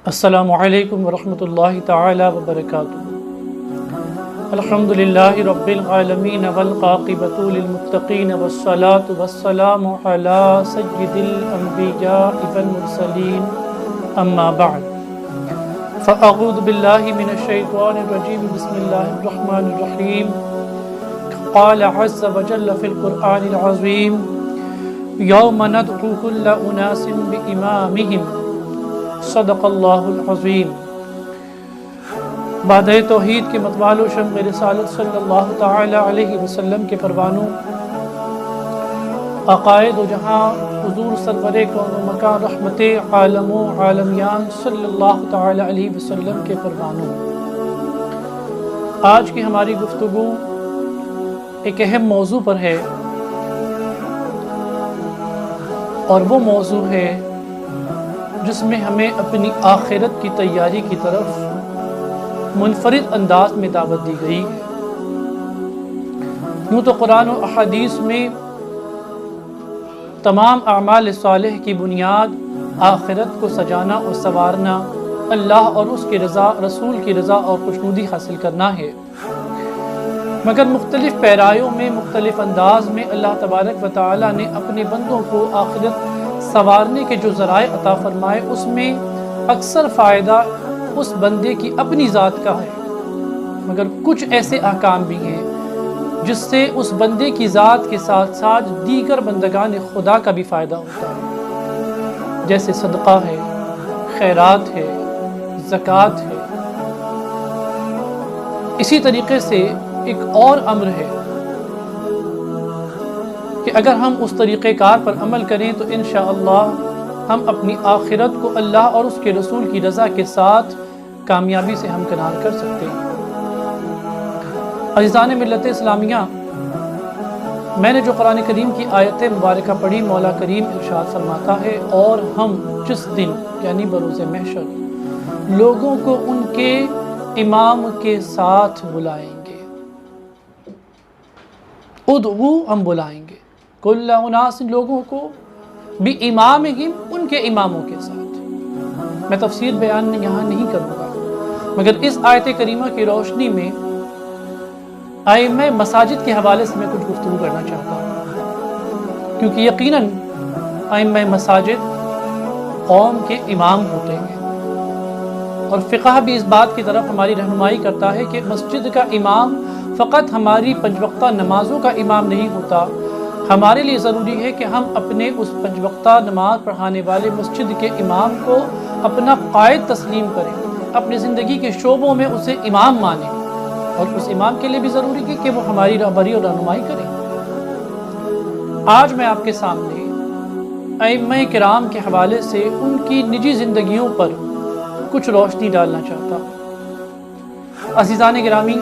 السلام علیکم ورحمۃ اللہ تعالی وبرکاتہ۔ الحمدللہ رب العالمین والعاقبۃ للمتقین والصلاة والسلام علی سید الانبیاء والمرسلین اما بعد فاعوذ باللہ من الشیطان الرجیم بسم اللہ الرحمن الرحیم۔ قال عز وجل فی القرآن العظیم یوم ندعو کل اناس بامامہم صدق اللہ العظیم۔ بادہ توحید کے متوال و شمع رسالت صلی اللہ تعالی علیہ وسلم کے پروانوں، عقائد و جہاں حضور سرور کون و مکان رحمت عالم و عالمیان صلی اللہ تعالی علیہ وسلم کے پروانوں، آج کی ہماری گفتگو ایک اہم موضوع پر ہے، اور وہ موضوع ہے جس میں ہمیں اپنی آخرت کی تیاری کی طرف منفرد انداز میں دعوت دی گئی ہے۔ یوں تو قرآن و احادیث میں تمام اعمال صالح کی بنیاد آخرت کو سجانا اور سنوارنا، اللہ اور اس کی رضا، رسول کی رضا اور خوشنودی حاصل کرنا ہے، مگر مختلف پیرایوں میں مختلف انداز میں اللہ تبارک و تعالی نے اپنے بندوں کو آخرت سنوارنے کے جو ذرائع عطا فرمائے، اس میں اکثر فائدہ اس بندے کی اپنی ذات کا ہے، مگر کچھ ایسے احکام بھی ہیں جس سے اس بندے کی ذات کے ساتھ ساتھ دیگر بندگان خدا کا بھی فائدہ ہوتا ہے، جیسے صدقہ ہے، خیرات ہے، زکوٰۃ ہے۔ اسی طریقے سے ایک اور امر ہے کہ اگر ہم اس طریقہ کار پر عمل کریں تو انشاءاللہ ہم اپنی آخرت کو اللہ اور اس کے رسول کی رضا کے ساتھ کامیابی سے ہمکنار کر سکتے ہیں۔ عزیزان ملت اسلامیہ، میں نے جو قرآن کریم کی آیت مبارکہ پڑھی، مولا کریم ارشاد فرماتا ہے، اور ہم جس دن یعنی بروز محشر لوگوں کو ان کے امام کے ساتھ بلائیں گے، ادعو ہم بلائیں گے کل اناس لوگوں کو بامامہم ان کے اماموں کے ساتھ۔ میں تفسیر بیان یہاں نہیں کروں گا، مگر اس آیت کریمہ کی روشنی میں ائمہ مساجد کے حوالے سے میں کچھ گفتگو کرنا چاہتا ہوں، کیونکہ یقیناً ائمہ مساجد قوم کے امام ہوتے ہیں، اور فقہ بھی اس بات کی طرف ہماری رہنمائی کرتا ہے کہ مسجد کا امام فقط ہماری پنج وقتہ نمازوں کا امام نہیں ہوتا، ہمارے لیے ضروری ہے کہ ہم اپنے اس پنج وقتہ نماز پڑھانے والے مسجد کے امام کو اپنا قائد تسلیم کریں، اپنی زندگی کے شعبوں میں اسے امام مانیں، اور اس امام کے لیے بھی ضروری ہے کہ وہ ہماری رہبری اور رہنمائی کریں۔ آج میں آپ کے سامنے ائمہ کرام کے حوالے سے ان کی نجی زندگیوں پر کچھ روشنی ڈالنا چاہتا ہوں۔ عزیزان گرامی،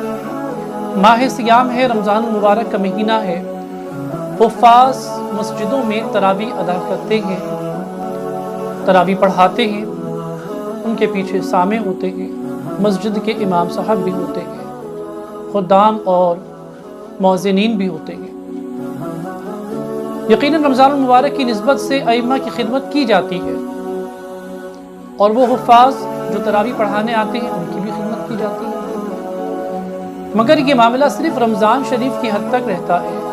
ماہ سیام ہے، رمضان المبارک کا مہینہ ہے، حفاظ مسجدوں میں تراویح ادا کرتے ہیں، تراویح پڑھاتے ہیں، ان کے پیچھے سامع ہوتے ہیں، مسجد کے امام صاحب بھی ہوتے ہیں، خدام اور مؤذنین بھی ہوتے ہیں۔ یقیناً رمضان المبارک کی نسبت سے ائمہ کی خدمت کی جاتی ہے، اور وہ حفاظ جو تراویح پڑھانے آتے ہیں ان کی بھی خدمت کی جاتی ہے، مگر یہ معاملہ صرف رمضان شریف کی حد تک رہتا ہے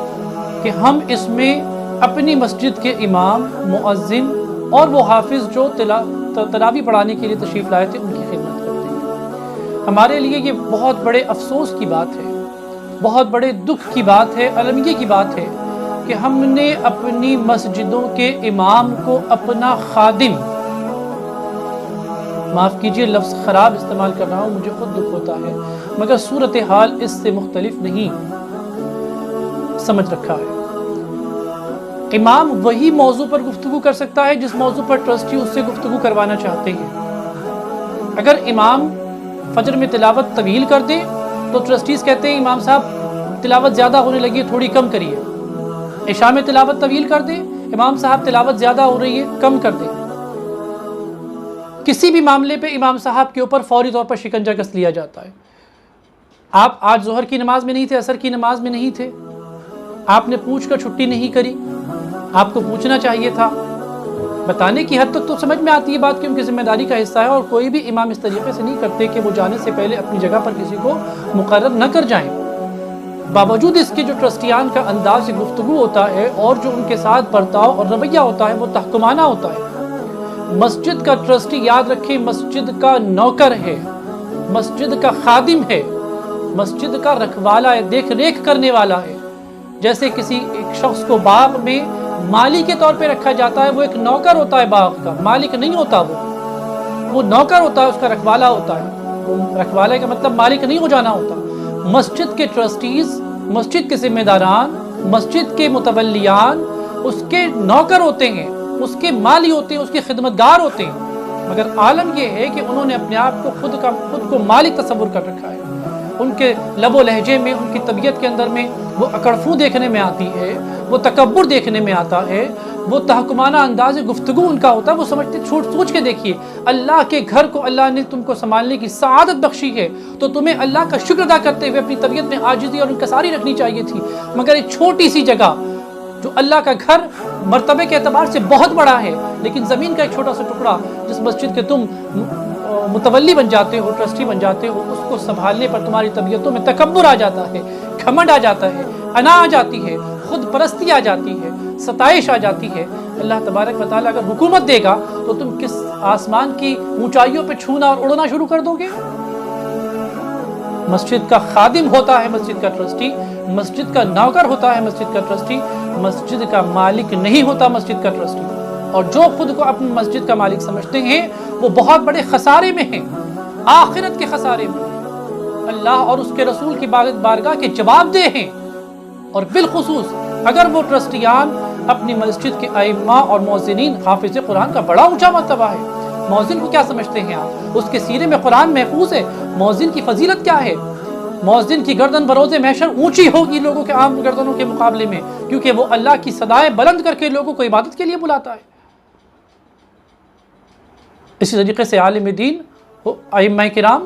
کہ ہم اس میں اپنی مسجد کے امام، مؤذن اور وہ حافظ جو تراویح پڑھانے کے لیے تشریف لائے تھے ان کی خدمت کرتے ہیں۔ ہمارے لیے یہ بہت بڑے افسوس کی بات ہے، بہت بڑے دکھ کی بات ہے، المیہ کی بات ہے کہ ہم نے اپنی مسجدوں کے امام کو اپنا خادم، معاف کیجئے لفظ خراب استعمال کر رہا ہوں، مجھے خود دکھ ہوتا ہے، مگر صورتحال اس سے مختلف نہیں سمجھ رکھا ہے۔ امام وہی موضوع پر گفتگو کر سکتا ہے جس موضوع پر ٹرسٹی اس سے گفتگو کروانا چاہتے ہیں۔ اگر امام فجر میں تلاوت طویل کر دے تو ٹرسٹیز کہتے ہیں امام صاحب تلاوت زیادہ ہونے لگی ہے، تھوڑی کم کریے، عشاء میں تلاوت طویل کر دیں، امام صاحب تلاوت زیادہ ہو رہی ہے کم کر دیں۔ کسی بھی معاملے پہ امام صاحب کے اوپر فوری طور پر شکنجہ کس لیا جاتا ہے۔ آپ آج ظہر کی نماز میں نہیں تھے، عصر کی نماز میں نہیں تھے، آپ نے پوچھ کر چھٹی نہیں کری، آپ کو پوچھنا چاہیے تھا۔ بتانے کی حد تک تو سمجھ میں آتی ہے بات کہ ان کی ذمہ داری کا حصہ ہے، اور کوئی بھی امام اس طریقے سے نہیں کرتے کہ وہ جانے سے پہلے اپنی جگہ پر کسی کو مقرر نہ کر جائیں۔ باوجود اس کے جو ٹرسٹیان کا انداز گفتگو ہوتا ہے اور جو ان کے ساتھ برتاؤ اور رویہ ہوتا ہے وہ تحکمانہ ہوتا ہے۔ مسجد کا ٹرسٹی یاد رکھیں مسجد کا نوکر ہے، مسجد کا خادم ہے، مسجد کا رکھوالا ہے، دیکھ ریکھ کرنے والا ہے۔ جیسے کسی ایک شخص کو باغ میں مالی کے طور پہ رکھا جاتا ہے، وہ ایک نوکر ہوتا ہے باغ کا، مالک نہیں ہوتا، وہ نوکر ہوتا ہے، اس کا رکھوالا ہوتا ہے۔ رکھوالے کا مطلب مالک نہیں ہو جانا ہوتا۔ مسجد کے ٹرسٹیز، مسجد کے ذمہ داران، مسجد کے متولیان اس کے نوکر ہوتے ہیں، اس کے مالی ہوتے ہیں، اس کے خدمتگار ہوتے ہیں۔ مگر عالم یہ ہے کہ انہوں نے اپنے آپ کو خود کو مالک تصور کر رکھا ہے۔ ان کے لب و لہجے میں، ان کی طبیعت کے اندر میں وہ اکڑفو دیکھنے میں آتی ہے، وہ تکبر دیکھنے میں آتا ہے، وہ تحکمانہ انداز گفتگو ان کا ہوتا ہے۔ وہ سمجھتے، سوچ کے دیکھیے، اللہ کے گھر کو اللہ نے تم کو سنبھالنے کی سعادت بخشی ہے تو تمہیں اللہ کا شکر ادا کرتے ہوئے اپنی طبیعت میں عاجزی اور انکساری رکھنی چاہیے تھی۔ مگر ایک چھوٹی سی جگہ جو اللہ کا گھر مرتبے کے اعتبار سے بہت بڑا ہے، لیکن زمین کا ایک چھوٹا سا ٹکڑا جس مسجد کے تم متولی بن جاتے ہو، ٹرسٹی بن جاتے ہو، اس کو سنبھالنے پر تمہاری طبیعتوں میں تکبر آ جاتا ہے، گھمنڈ آ جاتا ہے، انا آ جاتی ہے، خود پرستی آ جاتی ہے، ستائش آ جاتی ہے۔ اللہ تبارک و تعالیٰ اگر حکومت دے گا تو تم کس آسمان کی اونچائیوں پہ چھونا اور اڑنا شروع کر دو گے؟ مسجد کا خادم ہوتا ہے مسجد کا ٹرسٹی، مسجد کا نوکر ہوتا ہے مسجد کا ٹرسٹی، مسجد کا مالک نہیں ہوتا مسجد کا ٹرسٹی۔ اور جو خود کو اپنی مسجد کا مالک سمجھتے ہیں وہ بہت بڑے خسارے میں ہیں، آخرت کے خسارے میں، اللہ اور اس کے رسول کی بارگاہ کے جواب دہ ہیں۔ اور بالخصوص اگر وہ ٹرسٹیان اپنی مسجد کے ائمہ اور مؤذنین، حافظ قرآن کا بڑا اونچا مرتبہ ہے۔ مؤذن کو کیا سمجھتے ہیں آپ؟ اس کے سینے میں قرآن محفوظ ہے۔ مؤذن کی فضیلت کیا ہے؟ مؤذن کی گردن بروز محشر اونچی ہوگی لوگوں کے عام گردنوں کے مقابلے میں، کیونکہ وہ اللہ کی صدائیں بلند کر کے لوگوں کو عبادت کے لیے بلاتا ہے۔ اسی طریقے سے عالم دین، ائمہ کرام،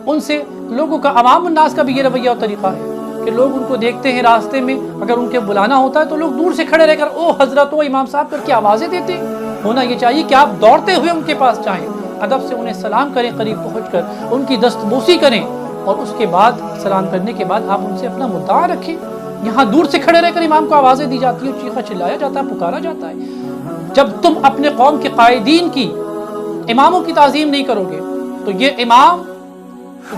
ان سے لوگوں کا، عوام الناس کا بھی یہ رویہ اور طریقہ ہے کہ لوگ ان کو دیکھتے ہیں راستے میں، اگر ان کے بلانا ہوتا ہے تو لوگ دور سے کھڑے رہ کر او حضرت، او امام صاحب کر کے آوازیں دیتے ہیں۔ ہونا یہ چاہیے کہ آپ دوڑتے ہوئے ان کے پاس جائیں، ادب سے انہیں سلام کریں، قریب پہنچ کر ان کی دست بوسی کریں، اور اس کے بعد سلام کرنے کے بعد آپ ان سے اپنا مدعا رکھیں۔ یہاں دور سے کھڑے رہ کر امام کو آوازیں دی جاتی ہیں، چیخا چلایا جاتا ہے، پکارا جاتا ہے۔ جب تم اپنے قوم کے قائدین کی، اماموں کی تعظیم نہیں کرو گے تو یہ امام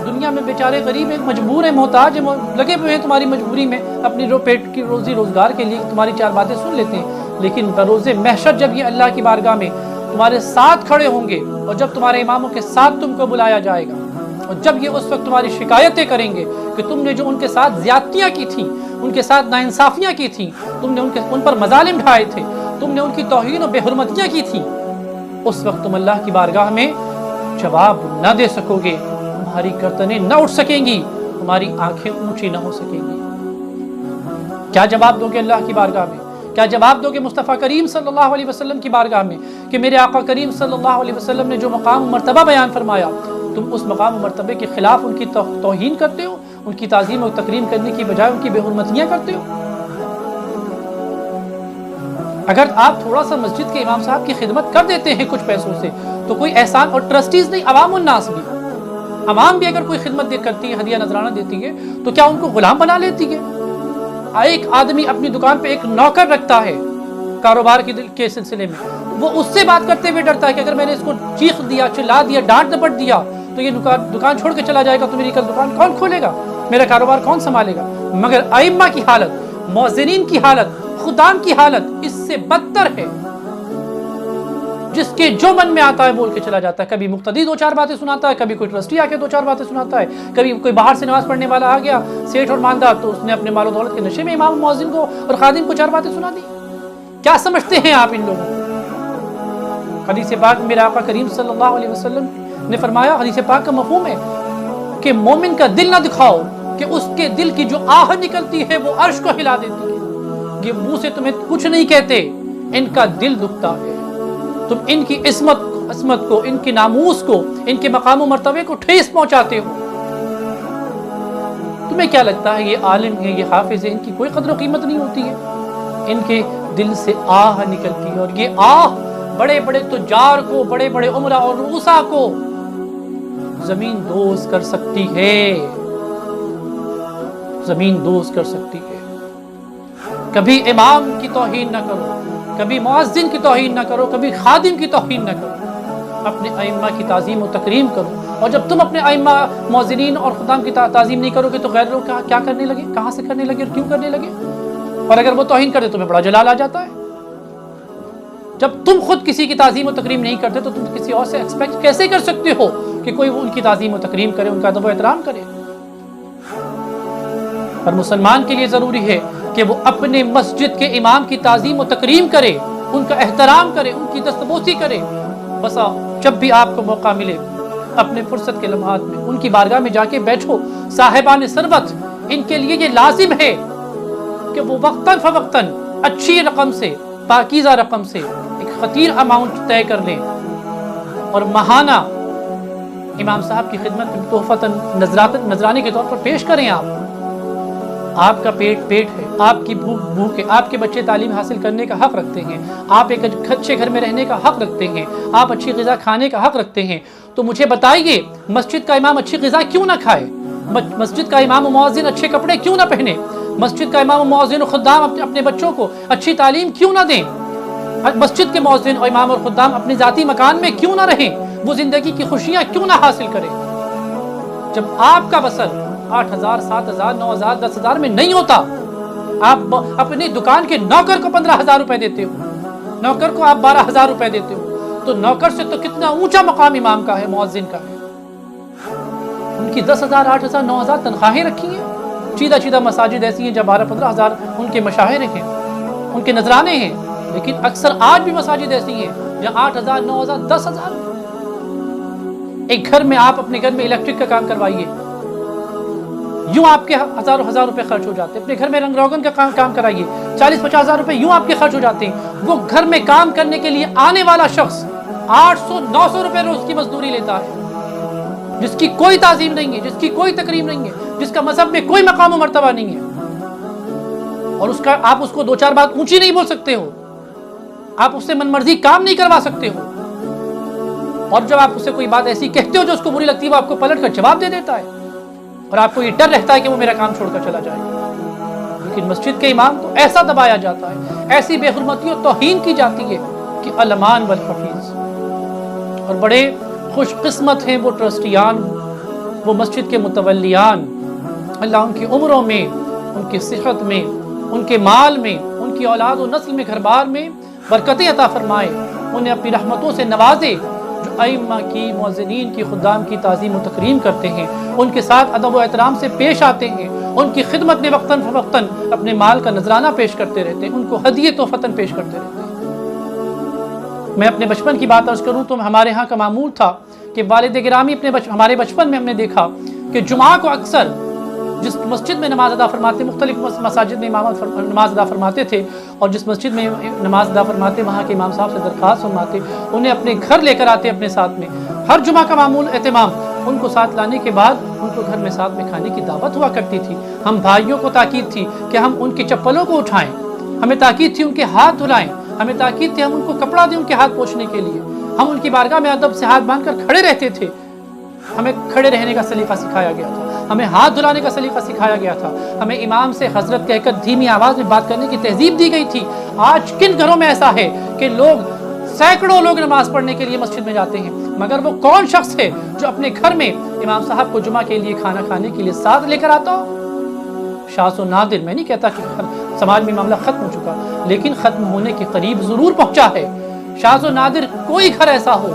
دنیا میں بیچارے غریب ہیں، مجبور ہیں، محتاج ہیں، لگے ہوئے ہیں تمہاری مجبوری میں، اپنی پیٹ کی روزی روزگار کے لیے تمہاری چار باتیں سن لیتے ہیں، لیکن بروز محشر جب یہ اللہ کی بارگاہ میں تمہارے ساتھ کھڑے ہوں گے، اور جب تمہارے اماموں کے ساتھ تم کو بلایا جائے گا، اور جب یہ اس وقت تمہاری شکایتیں کریں گے کہ تم نے جو ان کے ساتھ زیادتیاں کی تھیں، ان کے ساتھ ناانصافیاں کی تھیں، تم نے ان پر مظالم ڈھائے تھے، تم نے ان کی توہین و بے حرمتیاں کی تھیں، اس وقت تم اللہ کی بارگاہ میں جواب نہ دے سکو گے، تمہاری گردنیں نہ اٹھ سکیں گی، تمہاری آنکھیں اونچی نہ ہو سکیں گی۔ کیا جواب دو گے اللہ کی بارگاہ میں؟ کیا جواب دو گے مصطفیٰ کریم صلی اللہ علیہ وسلم کی بارگاہ میں کہ میرے آقا کریم صلی اللہ علیہ وسلم نے جو مقام و مرتبہ بیان فرمایا، تم اس مقام و مرتبے کے خلاف ان کی توہین کرتے ہو، ان کی تعظیم و تکریم کرنے کی بجائے ان کی بے حرمتیاں کرتے ہو؟ اگر آپ تھوڑا سا مسجد کے امام صاحب کی خدمت کر دیتے ہیں کچھ پیسوں سے تو کوئی احسان، اور ٹرسٹیز نہیں، عوام الناس بھی، عوام بھی اگر کوئی خدمت کرتی ہے، ہدیہ نذرانہ دیتی ہے، تو کیا ان کو غلام بنا لیتی ہے؟ ایک آدمی اپنی دکان پہ ایک نوکر رکھتا ہے کاروبار کے سلسلے میں، وہ اس سے بات کرتے ہوئے ڈرتا ہے کہ اگر میں نے اس کو چیخ دیا، چلا دیا، ڈانٹ ڈپٹ دیا تو یہ دکان چھوڑ کے چلا جائے گا، تو میری کل دکان کون کھولے گا، میرا کاروبار کون سنبھالے گا؟ مگر ائمہ کی حالت، مؤذنین کی حالت، خدام کی حالت اس سے بدتر ہے، جس کے جو من میں آتا ہے بول کے چلا جاتا ہے۔ کبھی مقتدی دو چار باتیں سناتا ہے، کبھی کوئی ٹرسٹی آ کے دو چار باتیں سناتا ہے، کبھی کوئی باہر سے نماز پڑھنے والا آ گیا سیٹھ اور مالدار، تو اس نے اپنے مال و دولت کے نشے میں امام مؤذن کو اور خادم کو چار باتیں سنا دی۔ کیا سمجھتے ہیں آپ ان لوگوں کو؟ حدیث پاک میں میرے آقا کریم صلی اللہ علیہ وسلم نے فرمایا، حدیث پاک کا مفہوم ہے کہ مومن کا دل نہ دکھاؤ کہ اس کے دل کی جو آہ نکلتی ہے وہ عرش کو ہلا دیتی ہے، یہ منہ سے تمہیں کچھ نہیں کہتے، ان کا دل دکھتا ہے، تم ان کی عصمت کو، ان کی ناموس کو، ان کے مقام و مرتبے کو ٹھیس پہنچاتے ہو۔ تمہیں کیا لگتا ہے یہ عالم ہے، یہ حافظ ہے، ان کی کوئی قدر و قیمت نہیں ہوتی ہے؟ ان کے دل سے آہ نکلتی ہے، اور یہ آہ بڑے بڑے تجار کو، بڑے بڑے عمرا اور رؤسا کو زمین دوز کر سکتی ہے، زمین دوز کر سکتی ہے۔ کبھی امام کی توہین نہ کرو، کبھی مؤذن کی توہین نہ کرو، کبھی خادم کی توہین نہ کرو، اپنے ائمہ کی تعظیم و تکریم کرو۔ اور جب تم اپنے ائمہ، مؤذنین اور خدام کی تعظیم نہیں کرو گے تو غیر لوگ کیا کرنے لگے، کہاں سے کرنے لگے اور کیوں کرنے لگے؟ اور اگر وہ توہین کرتے تو تمہیں بڑا جلال آ جاتا ہے۔ جب تم خود کسی کی تعظیم و تکریم نہیں کرتے تو تم کسی اور سے ایکسپیکٹ کیسے کر سکتے ہو کہ کوئی ان کی تعظیم و تکریم کرے، ان کا ادب و احترام کرے؟ اور مسلمان کے لیے ضروری ہے کہ وہ اپنے مسجد کے امام کی تعظیم و تکریم کرے، ان کا احترام کرے، ان کی دستبوسی کرے۔ بس جب بھی آپ کو موقع ملے، اپنے فرصت کے لمحات میں ان کی بارگاہ میں جا کے بیٹھو۔ صاحبان ثروت، ان کے لیے یہ لازم ہے کہ وہ وقتاً فوقتاً اچھی رقم سے، پاکیزہ رقم سے ایک خطیر اماؤنٹ طے کر لیں اور ماہانہ امام صاحب کی خدمت میں تحفتاً نذرانے کے طور پر پیش کریں۔ آپ کا پیٹ ہے، آپ کی بھوک ہے، آپ کے بچے تعلیم حاصل کرنے کا حق رکھتے ہیں، آپ ایک اچھے گھر میں رہنے کا حق رکھتے ہیں، آپ اچھی غذا کھانے کا حق رکھتے ہیں۔ تو مجھے بتائیے، مسجد کا امام اچھی غذا کیوں نہ کھائے؟ مسجد کا امام و مؤذن اچھے کپڑے کیوں نہ پہنے؟ مسجد کا امام و مؤذن و خدام اپنے بچوں کو اچھی تعلیم کیوں نہ دیں؟ مسجد کے مؤذن اور امام اور خدام اپنے ذاتی مکان میں کیوں نہ رہیں؟ وہ زندگی کی خوشیاں کیوں نہ حاصل کریں؟ جب آپ کا بسر 8,000 7,000 9,000 10,000 میں نہیں ہوتا، آپ اپنی دکان کے نوکر کو 15,000 روپے دیتے ہو، نوکر کو آپ 12,000 روپے دیتے ہو، تو نوکر سے تو کتنا اونچا مقام امام کا ہے، مؤذن کا ہے۔ ان کی 10,000 8,000 9,000 تنخواہیں رکھی ہیں۔ چیدہ مساجد ایسی ہیں جب 12-15,000 ان کے مشاہرے ہیں، ان کے نذرانے ہیں، لیکن اکثر آج بھی مساجد ایسی ہیں جہاں 8,000 9,000 10,000۔ ایک گھر میں آپ اپنے گھر میں الیکٹرک کا کام کروائیے، یوں آپ کے ہزار روپے خرچ ہو جاتے ہیں۔ اپنے گھر میں رنگ روگن کا کام کرائیے، 40-50 ہزار روپے یوں آپ کے خرچ ہو جاتے ہیں۔ وہ گھر میں کام کرنے کے لیے آنے والا شخص 800-900 روپے روز کی مزدوری لیتا ہے، جس کی کوئی تعظیم نہیں ہے، جس کی کوئی تکریم نہیں ہے، جس کا مذہب میں کوئی مقام و مرتبہ نہیں ہے، اور آپ اس کو 2-4 بات اونچی نہیں بول سکتے ہو، آپ اس سے من مرضی کام نہیں کروا سکتے ہو، اور جب آپ اس سے کوئی بات ایسی کہتے ہو جو اس کو بری لگتی ہے، وہ آپ کو پلٹ کر جواب دے دیتا ہے، اور آپ کو یہ ڈر رہتا ہے کہ وہ میرا کام چھوڑ کر چلا جائے گا۔ لیکن مسجد کے امام کو ایسا دبایا جاتا ہے، ایسی بے حرمتی اور توہین کی جاتی ہے کہ الامان والحفیظ۔ اور بڑے خوش قسمت ہیں وہ ٹرسٹیان، وہ مسجد کے متولیان، اللہ ان کی عمروں میں، ان کی صحت میں، ان کے مال میں، ان کی اولاد و نسل میں، گھر بار میں برکتیں عطا فرمائے، انہیں اپنی رحمتوں سے نوازے، جو ائمہ کی، مؤذنین کی، خدام کی تعظیم و تکریم کرتے ہیں، ان کے ساتھ ادب و احترام سے پیش آتے ہیں، ان کی خدمت میں وقتاً فوقتاً اپنے مال کا نذرانہ پیش کرتے رہتے ہیں، ان کو ہدیے تحفتاً پیش کرتے رہتے ہیں۔ میں اپنے بچپن کی بات عرض کروں تو ہمارے ہاں کا معمول تھا کہ والد گرامی ہمارے بچپن میں ہم نے دیکھا کہ جمعہ کو اکثر جس مسجد میں نماز ادا فرماتے، مختلف مساجد میں امامت نماز ادا فرماتے تھے، اور جس مسجد میں نماز ادا فرماتے وہاں کے امام صاحب سے درخواست فرماتے، انہیں اپنے گھر لے کر آتے اپنے ساتھ میں۔ ہر جمعہ کا معمول اہتمام، ان کو ساتھ لانے کے بعد ان کو گھر میں ساتھ میں کھانے کی دعوت ہوا کرتی تھی۔ ہم بھائیوں کو تاکید تھی کہ ہم ان کی چپلوں کو اٹھائیں، ہمیں تاکید تھی ان کے ہاتھ دھلائیں، ہمیں تاکید تھی ہم ان کو کپڑا دیں ان کے ہاتھ پوچھنے کے لیے، ہم ان کی بارگاہ میں ادب سے ہاتھ باندھ کر کھڑے رہتے تھے، ہمیں کھڑے رہنے کا سلیقہ سکھایا گیا تھا، ہمیں ہاتھ دھلانے کا سلیقہ سکھایا گیا تھا، ہمیں امام سے حضرت کہہ کر دھیمی آواز میں بات کرنے کی تہذیب دی گئی تھی۔ آج کن گھروں میں ایسا ہے کہ سینکڑوں لوگ نماز پڑھنے کے لیے مسجد میں جاتے ہیں، مگر وہ کون شخص ہے جو اپنے گھر میں امام صاحب کو جمعہ کے لیے کھانا کھانے کے لیے ساتھ لے کر آتا ہو؟ شاذ و نادر، میں نہیں کہتا کہ سماج میں معاملہ ختم ہو چکا، لیکن ختم ہونے کے قریب ضرور پہنچا ہے۔ شاذ و نادر کوئی گھر ایسا ہو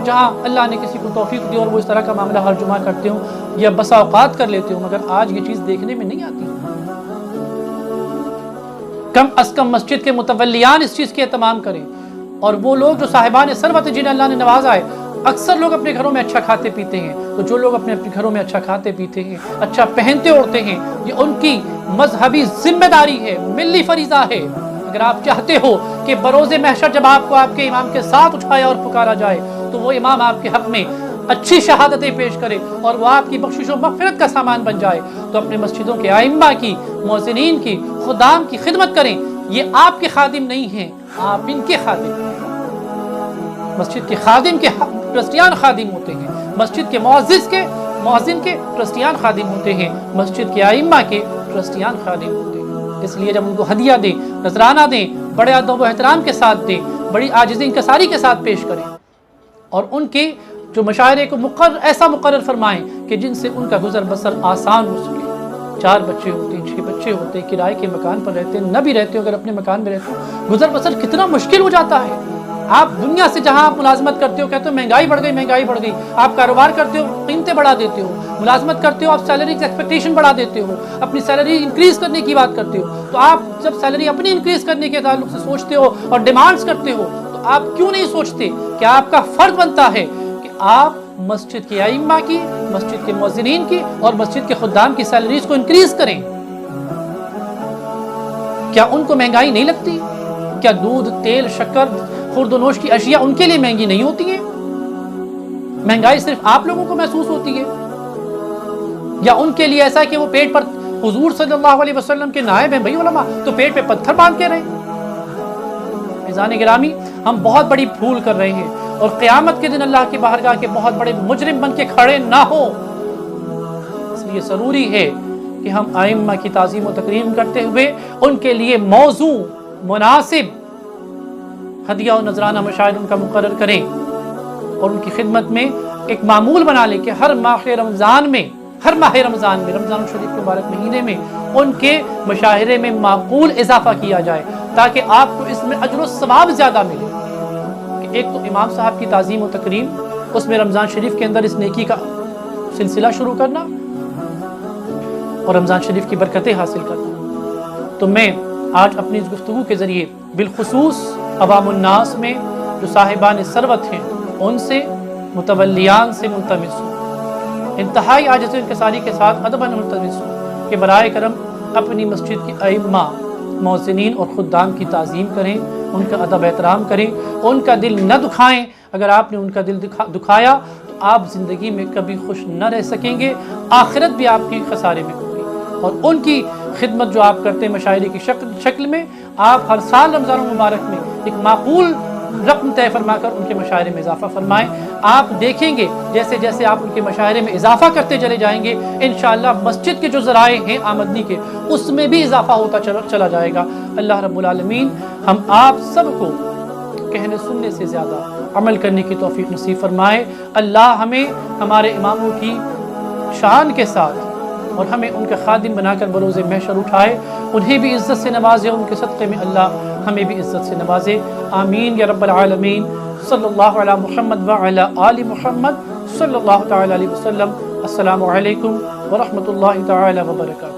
جہاں اللہ نے کسی کو توفیق دی اور وہ اس طرح کا معاملہ ہر جمعہ کرتے ہوں یا بسا اوقات کر لیتے ہوں، مگر آج یہ چیز دیکھنے میں نہیں آتی۔ کم از کم مسجد کے متولیان اس چیز کے اہتمام کریں، اور وہ لوگ جو صاحبان ثروت جنہیں اللہ نے نوازا ہے اکثر لوگ اپنے گھروں میں اچھا کھاتے پیتے ہیں، تو جو لوگ اپنے گھروں میں اچھا کھاتے پیتے ہیں، اچھا پہنتے اوڑھتے ہیں، یہ ان کی مذہبی ذمہ داری ہے، ملی فریضہ ہے۔ اگر آپ چاہتے ہو کہ بروز محشر جب آپ کو آپ کے امام کے ساتھ اٹھایا اور پکارا جائے تو وہ امام آپ کے حق میں اچھی شہادتیں پیش کرے اور وہ آپ کی بخشش و مغفرت کا سامان بن جائے، تو اپنے مسجدوں کے ائمہ کی، مؤذنین کی، خدام کی خدمت کریں۔ یہ آپ کے خادم نہیں ہیں، آپ ان کے خادم ہیں۔ مسجد کے خادم کے ٹرسٹیان خادم ہوتے ہیں، مسجد کے مؤذن کے ٹرسٹیان خادم ہوتے ہیں، مسجد کے ائمہ کے ٹرسٹیان خادم ہوتے ہیں۔ اس لیے جب ان کو ہدیہ دیں، نذرانہ دیں، بڑے ادب و احترام کے ساتھ دیں، بڑی عاجزی انکساری کے ساتھ پیش کریں، اور ان کے جو مشاعرے کو ایسا مقرر فرمائیں کہ جن سے ان کا گزر بسر آسان ہو سکے۔ 4 بچے ہوتے ہیں، 6 بچے ہوتے ہیں، کرائے کے مکان پر رہتے ہیں، نہ بھی رہتے ہو اگر اپنے مکان میں رہتے ہو، گزر بسر کتنا مشکل ہو جاتا ہے۔ آپ دنیا سے جہاں آپ ملازمت کرتے ہو کہتے ہو مہنگائی بڑھ گئی، آپ کاروبار کرتے ہو قیمتیں بڑھا دیتے ہو، ملازمت کرتے ہو آپ سیلری کی ایکسپیکٹیشن بڑھا دیتے ہو، اپنی سیلری انکریز کرنے کی بات کرتے ہو، تو آپ جب سیلری اپنی انکریز کرنے کے تعلق سے سوچتے ہو اور ڈیمانڈز کرتے ہو تو آپ کیوں نہیں سوچتے کہ آپ کا فرض بنتا ہے کہ آپ مسجد کے ائمہ کی، مسجد کے مؤذنین کی اور مسجد کے خدام کی سیلریز کو انکریز کریں؟ کیا ان کو مہنگائی نہیں لگتی؟ کیا دودھ، تیل، شکر، خورد و نوش کی اشیاء ان کے لیے مہنگی نہیں ہوتی ہیں؟ مہنگائی صرف آپ لوگوں کو محسوس ہوتی ہے؟ یا ان کے لیے ایسا ہے کہ وہ پیٹ پر حضور صلی اللہ علیہ وسلم کے نائب ہیں بھائی علماء، تو پیٹ پہ پتھر باندھ کے رہے؟ عزیزان گرامی، ہم بہت بڑی بھول کر رہے ہیں اور قیامت کے دن اللہ کی بارگاہ کے بہت بڑے مجرم بن کے کھڑے نہ ہو۔ اس لیے ضروری ہے کہ ہم ائمہ کی تعظیم و تکریم کرتے ہوئے ان کے لیے موضوع مناسب ہدیہ و نذرانہ مشاعر ان کا مقرر کریں اور ان کی خدمت میں ایک معمول بنا لیں کہ ہر ماہ رمضان میں رمضان شریف کے مبارک مہینے میں ان کے مشاعرے میں معقول اضافہ کیا جائے تاکہ آپ کو اس میں اجر و ثواب زیادہ ملے۔ کہ ایک تو امام صاحب کی تعظیم و تکریم، اس میں رمضان شریف کے اندر اس نیکی کا سلسلہ شروع کرنا اور رمضان شریف کی برکتیں حاصل کرنا۔ تو میں آج اپنی اس گفتگو کے ذریعے بالخصوص عوام الناس میں جو صاحبان ثروت ہیں ان سے، متولیان سے ملتمس ہوں، انتہائی عاجز و انکساری کے ساتھ ادباً ملتمس ہوں کہ برائے کرم اپنی مسجد کی ائمہ، مؤذنین اور خدام کی تعظیم کریں، ان کا ادب احترام کریں، ان کا دل نہ دکھائیں۔ اگر آپ نے ان کا دل دکھایا تو آپ زندگی میں کبھی خوش نہ رہ سکیں گے، آخرت بھی آپ کی خسارے میں ہوگی۔ اور ان کی خدمت جو آپ کرتے ہیں مشاعرے کی شکل میں، آپ ہر سال رمضان المبارک میں ایک معقول رقم طے فرما کر ان کے مشاعرے میں اضافہ فرمائیں۔ آپ دیکھیں گے جیسے جیسے آپ ان کے مشاعرے میں اضافہ کرتے چلے جائیں گے، انشاءاللہ مسجد کے جو ذرائع ہیں آمدنی کے، اس میں بھی اضافہ ہوتا چلا جائے گا۔ اللہ رب العالمین ہم آپ سب کو کہنے سننے سے زیادہ عمل کرنے کی توفیق نصیب فرمائے۔ اللہ ہمیں ہمارے اماموں کی شان کے ساتھ اور ہمیں ان کا خادم بنا کر بروز محشر اٹھائے، انہیں بھی عزت سے نوازے، ان کے صدقے میں اللہ ہمیں بھی عزت سے نوازے۔ آمین یا رب العالمین۔ صلی اللہ علی محمد وعلی آل محمد صلی اللہ تعالی علیہ وسلم۔ السلام علیکم ورحمۃ اللہ تعالی وبرکاتہ۔